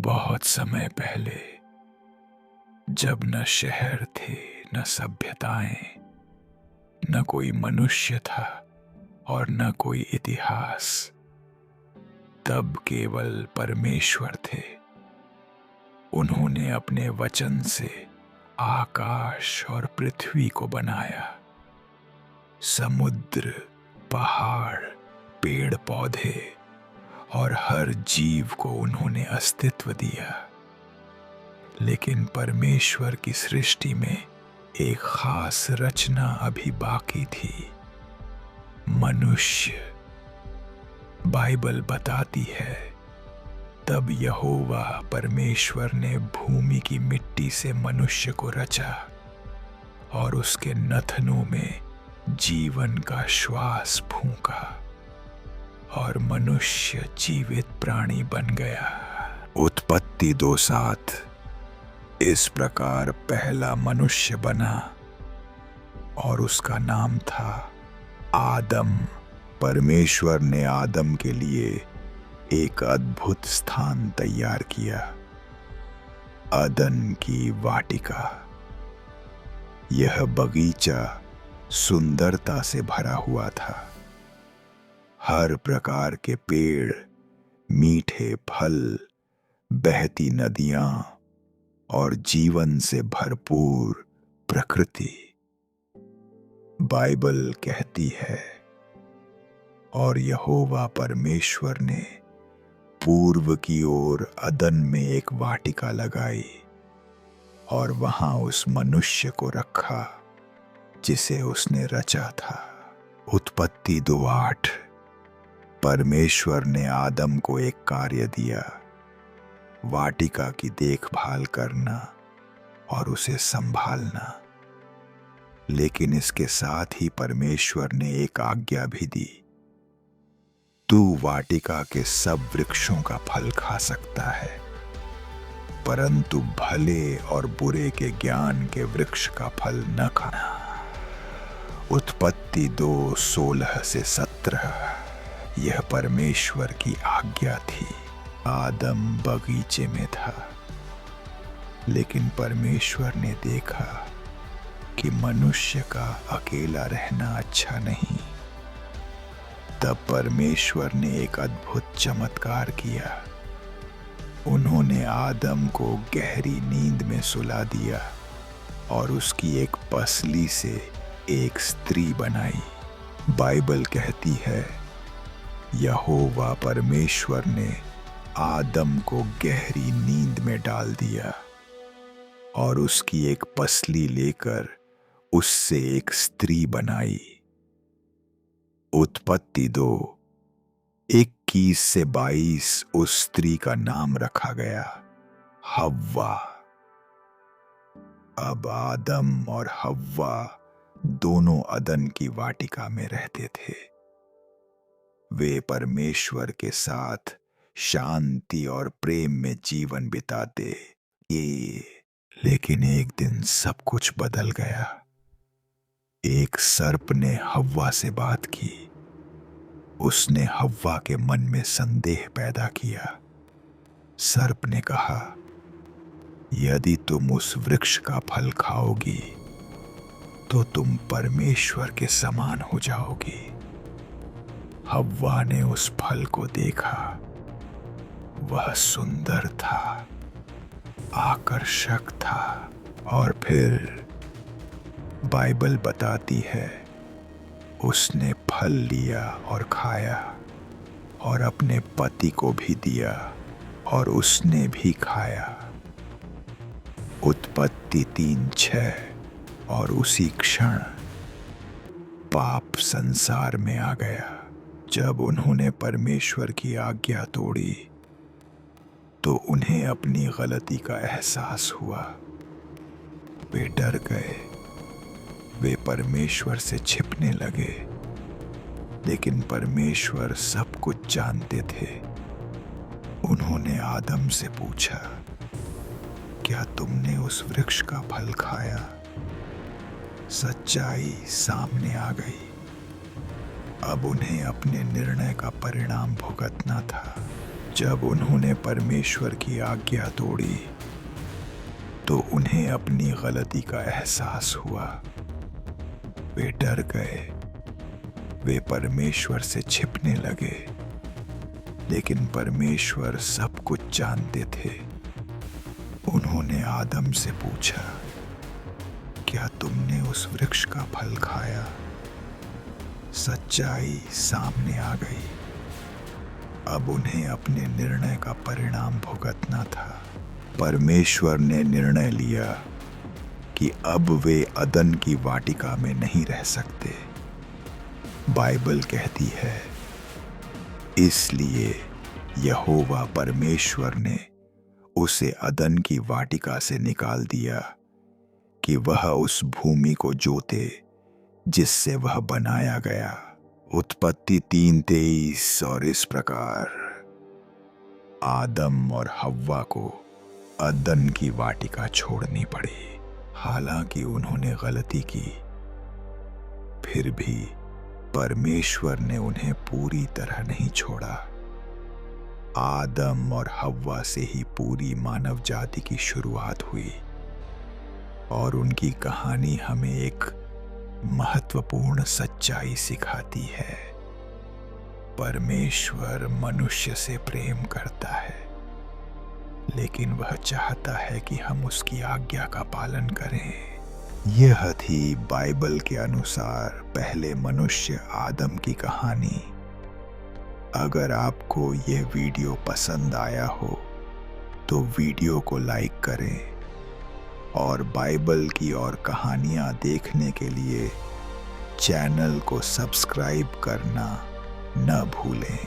बहुत समय पहले, जब न शहर थे, न सभ्यताएं, न कोई मनुष्य था और न कोई इतिहास, तब केवल परमेश्वर थे। उन्होंने अपने वचन से आकाश और पृथ्वी को बनाया। समुद्र, पहाड़, पेड़ पौधे और हर जीव को उन्होंने अस्तित्व दिया। लेकिन परमेश्वर की सृष्टि में एक खास रचना अभी बाकी थी, मनुष्य। बाइबल बताती है, तब यहोवा परमेश्वर ने भूमि की मिट्टी से मनुष्य को रचा और उसके नथनों में जीवन का श्वास फूंका और मनुष्य जीवित प्राणी बन गया। उत्पत्ति 2:7 इस प्रकार पहला मनुष्य बना और उसका नाम था आदम। परमेश्वर ने आदम के लिए एक अद्भुत स्थान तैयार किया, अदन की वाटिका। यह बगीचा सुंदरता से भरा हुआ था। हर प्रकार के पेड़, मीठे फल, बहती नदियां और जीवन से भरपूर प्रकृति। बाइबल कहती है, और यहोवा परमेश्वर ने पूर्व की ओर अदन में एक वाटिका लगाई और वहां उस मनुष्य को रखा जिसे उसने रचा था। उत्पत्ति 2:8 परमेश्वर ने आदम को एक कार्य दिया, वाटिका की देखभाल करना और उसे संभालना। लेकिन इसके साथ ही परमेश्वर ने एक आज्ञा भी दी, तू वाटिका के सब वृक्षों का फल खा सकता है, परंतु भले और बुरे के ज्ञान के वृक्ष का फल न खाना। उत्पत्ति 2:16-17 यह परमेश्वर की आज्ञा थी। आदम बगीचे में था, लेकिन परमेश्वर ने देखा कि मनुष्य का अकेला रहना अच्छा नहीं। तब परमेश्वर ने एक अद्भुत चमत्कार किया। उन्होंने आदम को गहरी नींद में सुला दिया और उसकी एक पसली से एक स्त्री बनाई। बाइबल कहती है, यहोवा परमेश्वर ने आदम को गहरी नींद में डाल दिया और उसकी एक पसली लेकर उससे एक स्त्री बनाई। उत्पत्ति 2:21-22 उस स्त्री का नाम रखा गया हव्वा। अब आदम और हव्वा दोनों अदन की वाटिका में रहते थे। वे परमेश्वर के साथ शांति और प्रेम में जीवन बिताते। लेकिन एक दिन सब कुछ बदल गया। एक सर्प ने हव्वा से बात की। उसने हव्वा के मन में संदेह पैदा किया। सर्प ने कहा, यदि तुम उस वृक्ष का फल खाओगी तो तुम परमेश्वर के समान हो जाओगी। हव्वा ने उस फल को देखा। वह सुंदर था, आकर्षक था, और फिर बाइबल बताती है, उसने फल लिया और खाया और अपने पति को भी दिया और उसने भी खाया। उत्पत्ति 3:6 और उसी क्षण पाप संसार में आ गया। जब उन्होंने परमेश्वर की आज्ञा तोड़ी तो उन्हें अपनी गलती का एहसास हुआ। वे डर गए। वे परमेश्वर से छिपने लगे। लेकिन परमेश्वर सब कुछ जानते थे। उन्होंने आदम से पूछा, क्या तुमने उस वृक्ष का फल खाया? सच्चाई सामने आ गई। अब उन्हें अपने निर्णय का परिणाम भुगतना था। जब उन्होंने परमेश्वर की आज्ञा तोड़ी तो उन्हें अपनी गलती का एहसास हुआ। वे डर गए, वे परमेश्वर से छिपने लगे, लेकिन परमेश्वर सब कुछ जानते थे। उन्होंने आदम से पूछा, क्या तुमने उस वृक्ष का फल खाया? सच्चाई सामने आ गई। अब उन्हें अपने निर्णय का परिणाम भुगतना था। परमेश्वर ने निर्णय लिया कि अब वे अदन की वाटिका में नहीं रह सकते। बाइबल कहती है, इसलिए यहोवा परमेश्वर ने उसे अदन की वाटिका से निकाल दिया कि वह उस भूमि को जोते जिससे वह बनाया गया। उत्पत्ति 3:23। और इस प्रकार आदम और हव्वा को अदन की वाटिका छोड़नी पड़ी। हालांकि उन्होंने गलती की, फिर भी परमेश्वर ने उन्हें पूरी तरह नहीं छोड़ा। आदम और हव्वा से ही पूरी मानव जाति की शुरुआत हुई और उनकी कहानी हमें एक महत्वपूर्ण सच्चाई सिखाती है। परमेश्वर मनुष्य से प्रेम करता है, लेकिन वह चाहता है कि हम उसकी आज्ञा का पालन करें। यह थी बाइबल के अनुसार पहले मनुष्य आदम की कहानी। अगर आपको यह वीडियो पसंद आया हो तो वीडियो को लाइक करें और बाइबल की और कहानियां देखने के लिए चैनल को सब्सक्राइब करना न भूलें।